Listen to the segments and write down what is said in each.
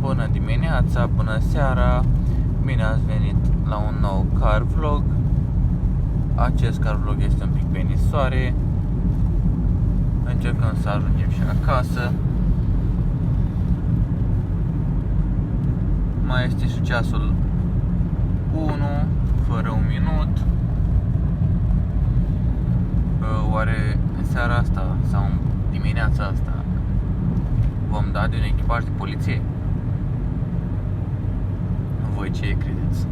Bună dimineața, bună seara. Bine ați venit la un nou car vlog. Acest car vlog este un pic pe nisoare. Încercăm să ajungem și acasă. Mai este și ceasul 1 fără un minut. Oare în seara asta sau în dimineața asta vom da de un echipaj de poliție? Voi ce credeți?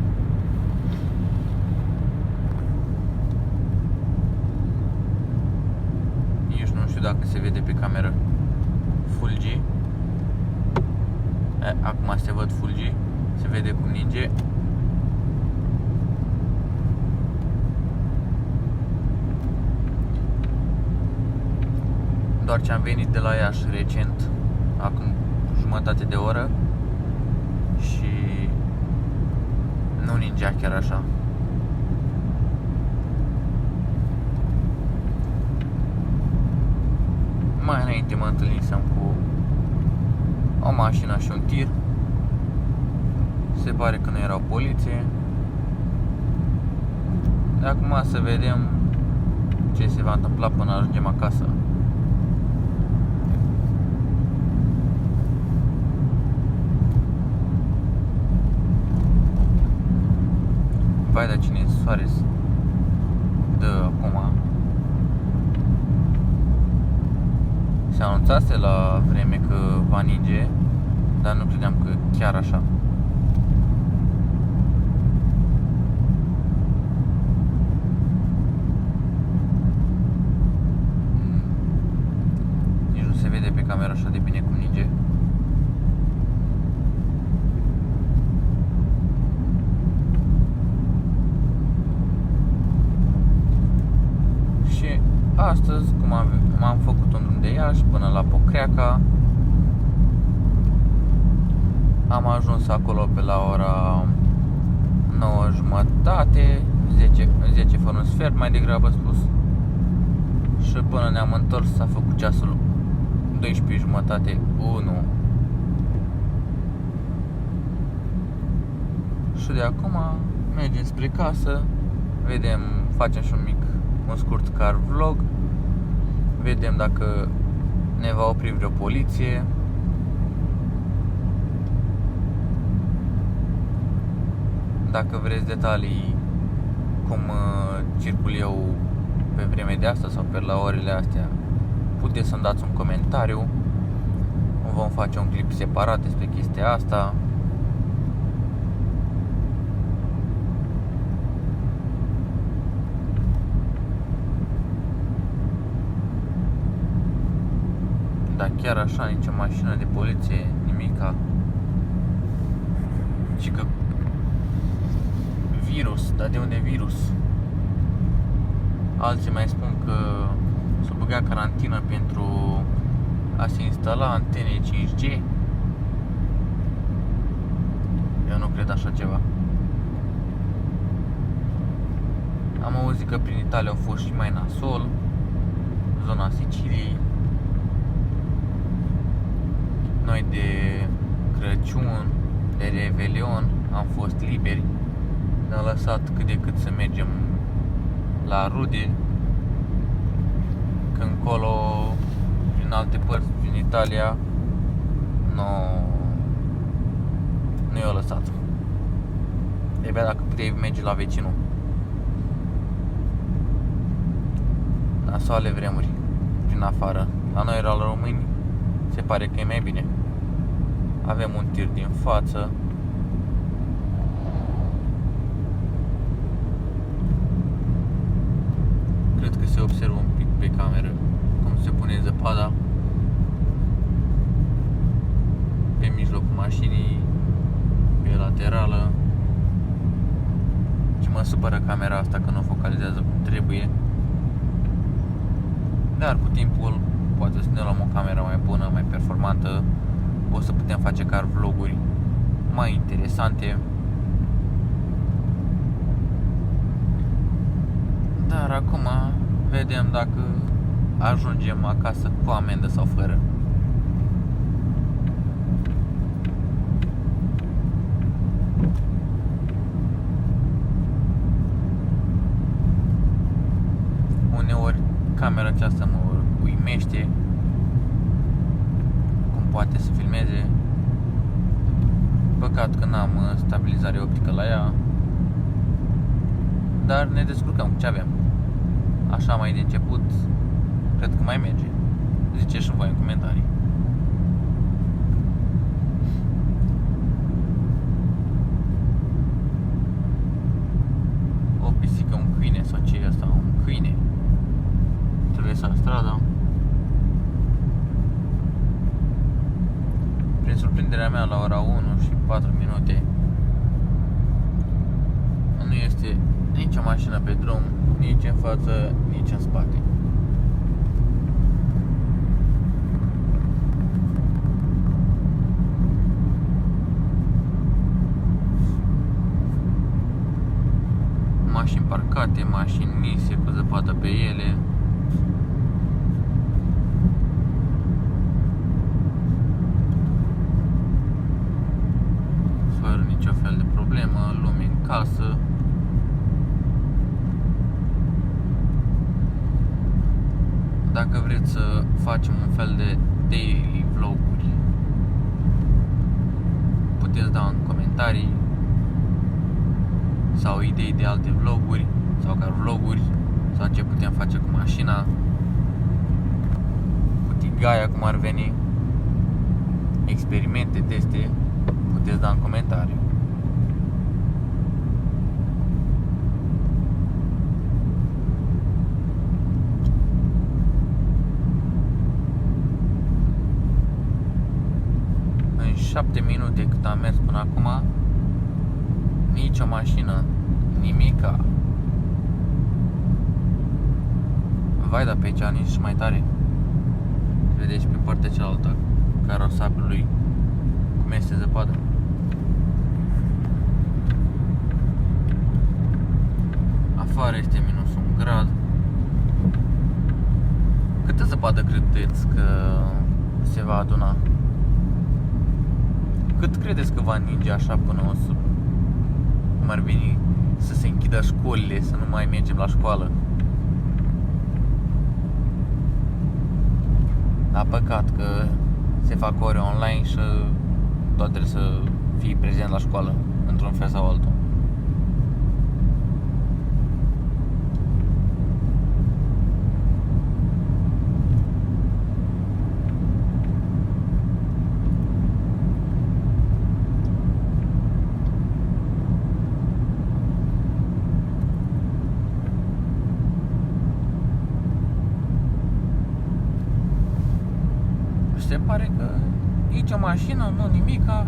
Nici nu știu dacă se vede pe cameră Full G. Acum se văd Full G. Se vede cum ninge. Doar ce am venit de la Iași recent, acum jumătate de oră, și nu ningea chiar așa. Mai înainte mă întâlnisem cu o mașină și un tir. Se pare că nu erau poliție. De acum să vedem ce se va întâmpla până ajungem acasă. Vai, dar cine soare dă acum? Se anunțase la vreme că va ninge, dar nu credeam că chiar așa. Nici nu se vede pe cameră așa de bine cum ninge. Și astăzi, cum am făcut un drum de Iași până la Pocreaca, am ajuns acolo pe la ora 9:30, 10 fără un sfert mai degrabă spus. Și până ne-am întors s-a făcut ceasul 12:30, 1. Și de acum mergem spre casă, vedem, facem și un scurt car vlog, vedem dacă ne va opri vreo poliție. Dacă vreți detalii cum circul eu pe vreme de asta sau pe la orele astea, puteți să-mi dați un comentariu. Vom face un clip separat despre chestia asta. Dar chiar așa, nicio mașină de poliție, nimica. Și că virus, dar de unde virus? Alții mai spun că s-a băgat carantină pentru a se instala antene 5G. Eu nu cred așa ceva. Am auzit că prin Italia au fost și mai nasol, zona Siciliei. Noi de Crăciun, de Revelion am fost liberi. Ne-a lăsat cât de cât să mergem la rude. Când colo, prin alte părți, prin Italia, nu i-a lăsat. Abia dacă puteai merge la vecinul. Nasoale vremuri prin afară. La noi, la români, se pare că e mai bine. Avem un tir din față. Cred că se observă un pic pe cameră cum se pune zăpada pe mijlocul mașinii, pe laterală. Și mă supără camera asta că nu focalizează cum trebuie. Dar cu timpul poate să ne luăm o cameră mai bună, mai performantă, o să putem face car vloguri mai interesante. Dar acum vedem dacă ajungem acasă cu amendă sau fără. filmește cum poate să filmeze. Păcat că n-am stabilizare optică la ea, dar ne descurcăm cu ce avem. Așa mai de început, cred că mai merge. Ziceți și voi în comentarii. O pisică, un câine sau ce e asta? Un câine. Trebuie să strada. Prin surprinderea mea, la ora 1 și 4 minute, nu este nici o mașină pe drum, nici în față, nici în spate. Mașini parcate, mașini nise cu zăpadă pe ele. Fără nicio fel de problemă, lume în casă. Dacă vreți să facem un fel de daily vloguri, puteți da în comentarii, sau idei de alte vloguri sau car vloguri, sau ce putem face cu mașina, cu tigaia, cum ar veni, experimente, teste, puteți da în comentarii. În 7 minute cât am mers până acum, nici o mașină, nimica. Vai, dar pe aici nici mai tare. Vedeți pe partea cealaltă carosabilului cum este zăpadă. Afară este minus 1 grad. Câtă zăpadă credeți că se va aduna? Cât credeți că va ninge așa până o să, cum ar veni, să se închidă școlile, să nu mai mergem la școală? Dar păcat că se fac ore online și tot trebuie să fii prezent la școală, într-un fel sau altul. Se pare că nici o mașină, nu nimica.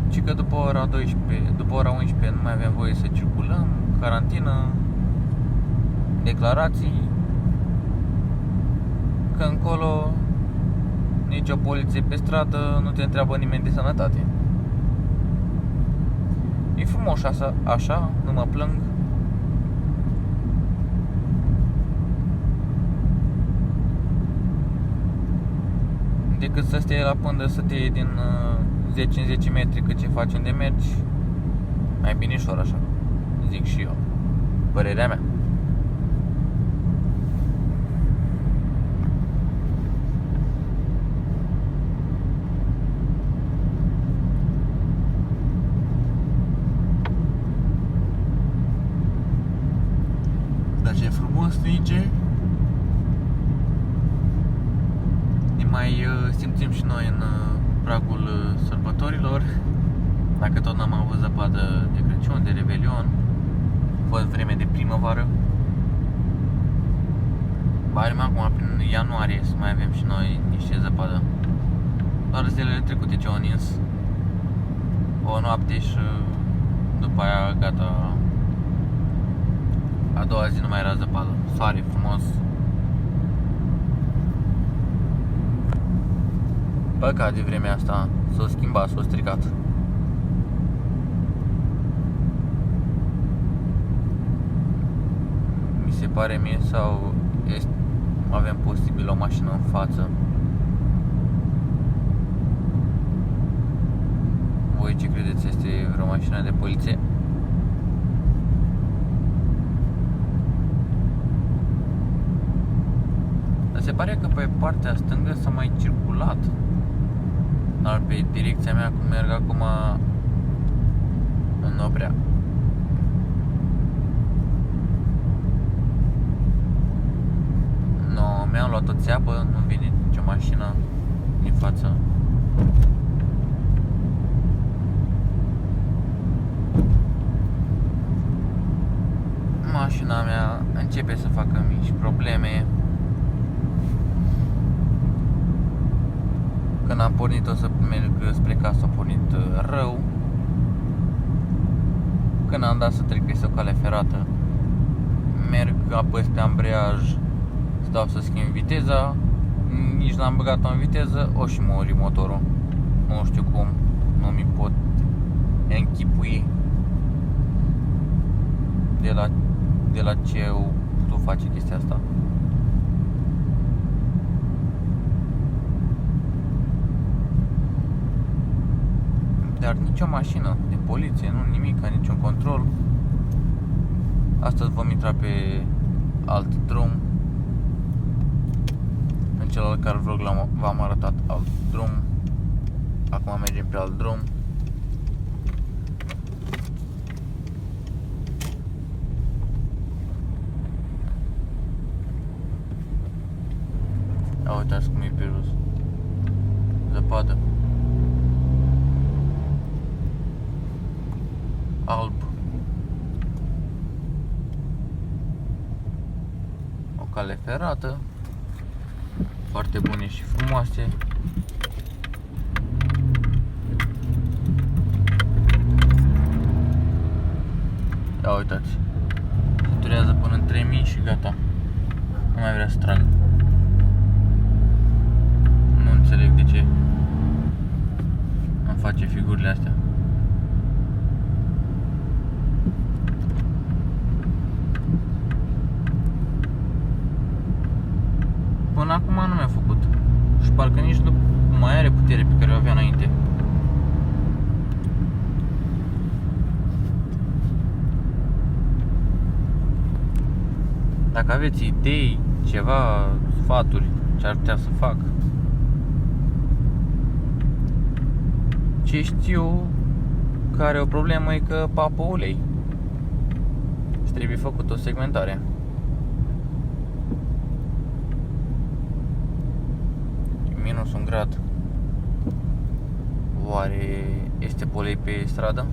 Ci că după ora 12, după ora 11 nu mai avem voie să circulăm, carantină, declarații, că încolo nici o poliție pe stradă, nu te întreabă nimeni de sănătate. E frumos așa, nu mă plâng. Decât să stai la pândă să te iei din 10 în 10 metri cât ce faci unde mergi, mai binișor așa, zic și eu, părerea mea. Dar ce frumos ninge. Mai simțim și noi în pragul sărbătorilor. Dacă tot n-am avut zăpadă de Crăciun, de Revelion, a fost vreme de primăvară. Barem acum prin ianuarie să mai avem și noi niște zăpadă. Doar zilele trecute ce au nins o noapte și după aia gata. A doua zi nu mai era zăpadă. Soare frumos. Păcat de vremea asta, s-a schimbat, s-a stricat. Mi se pare mie sau avem posibil o mașină în față. Voi ce credeți, este vreo mașină de poliție? Se pare că pe partea stângă s-a mai circulat. Dar pe direcția mea cum merg acum nu prea. No, mi-am luat o țeapă, nu vine nicio mașină din față. Mașina mea începe să facă mici probleme. Când am pornit-o să merg spre casă, a pornit rău. Când am dat să trec peste o cale ferată, merg, apăs pe ambreiaj, stau să schimb viteza, nici n-am băgat-o în viteză, o și mă ori motorul. Nu știu cum, nu mi pot închipui de la ce au putut face chestia asta. Dar nicio mașină de poliție, nu nimic, niciun control. Astăzi vom intra pe alt drum. În celălalt care vlog v-am arătat alt drum. Acum mergem pe alt drum. Uitați cum e pe jos. Zăpadă. Alb. O cale ferată. Foarte bune și frumoase. Ia uitați. Se durează până în 3000 și gata. Nu mai vrea să tragă. Nu înțeleg de ce îmi face figurile astea. Până acum nu mi-a făcut. Și parcă nici nu mai are putere pe care o avea înainte. Dacă aveți idei, ceva, sfaturi, ce ar putea să fac. Ce știu că are o problemă e că papă ulei. Și trebuie făcut o segmentare. Minus 1 grad. Oare este polei pe stradă?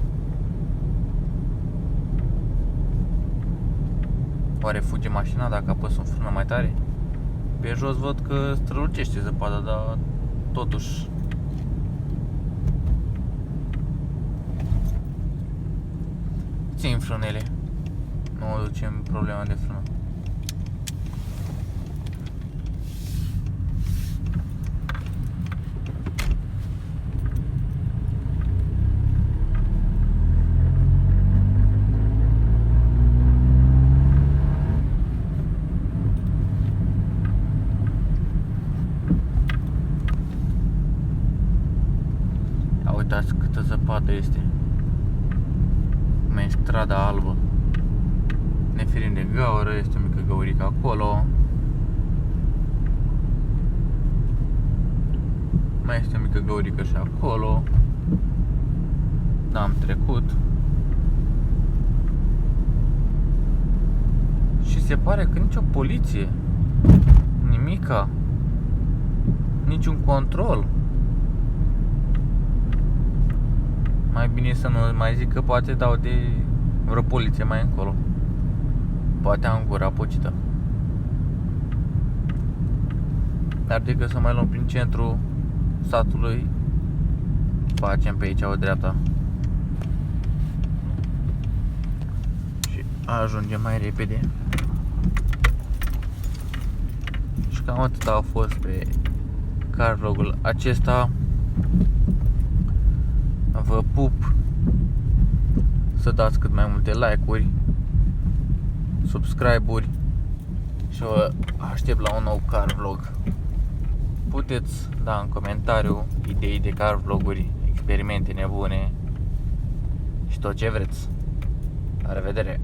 Oare fuge mașina dacă apăs un frână mai tare? Pe jos văd că strălucește zăpada, dar totuși țin frânele. Nu o ducem problema de frână. Uitați câtă zăpadă este. Mai e strada albă. Ne ferim de gaură, este o mică găurică acolo. Mai este o mică găurică și acolo. Da, am trecut. Și se pare că nicio poliție, nimica, niciun control. Mai bine să nu mai zic că poate dau de vreo poliție mai încolo. Poate am gura pocită. Dar decât să mai luăm prin centrul satului, facem pe aici o dreapta. Și ajungem mai repede. Și cam atât a fost pe car vlogul acesta. Vă pup, să dați cât mai multe like-uri, subscribe-uri și vă aștept la un nou car vlog. Puteți da în comentariu idei de car vloguri, experimente nebune și tot ce vreți. La revedere!